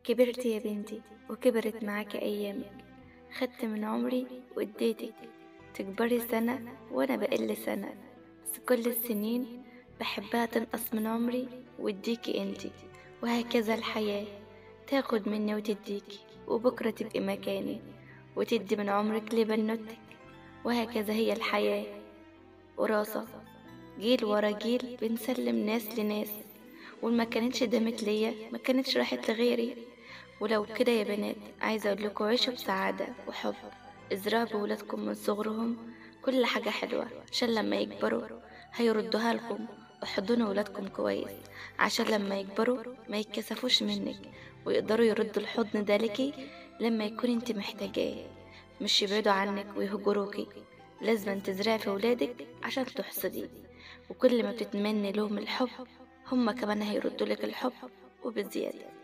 كبرت يا بنتي وكبرت معاك أيامك، خدت من عمري واديتك تكبري سنة وأنا بقل سنة، بس كل السنين بحبها تنقص من عمري واديكي انتي، وهكذا الحياة تاخد مني وتديكي، وبكرة تبقي مكاني وتدي من عمرك لبنوتك، وهكذا هي الحياة وراثة، جيل ورا جيل بنسلم ناس لناس، وما كانتش دامت ليا ما كانتش راحت لغيري. ولو كده يا بنات عايزة اقول لكم عيشوا بسعادة وحب، ازرعوا بولادكم من صغرهم كل حاجة حلوة عشان لما يكبروا هيردوها لكم، احضنوا ولادكم كويس عشان لما يكبروا ما يتكسفوش منك، ويقدروا يردوا الحضن ده ليكي لما يكون انت محتاجاه، مش يبعدوا عنك ويهجروكي. لازم تزرعي في ولادك عشان تحصدي، وكل ما بتتمني لهم الحب هما كمان هيردوا لك الحب وبزيادة.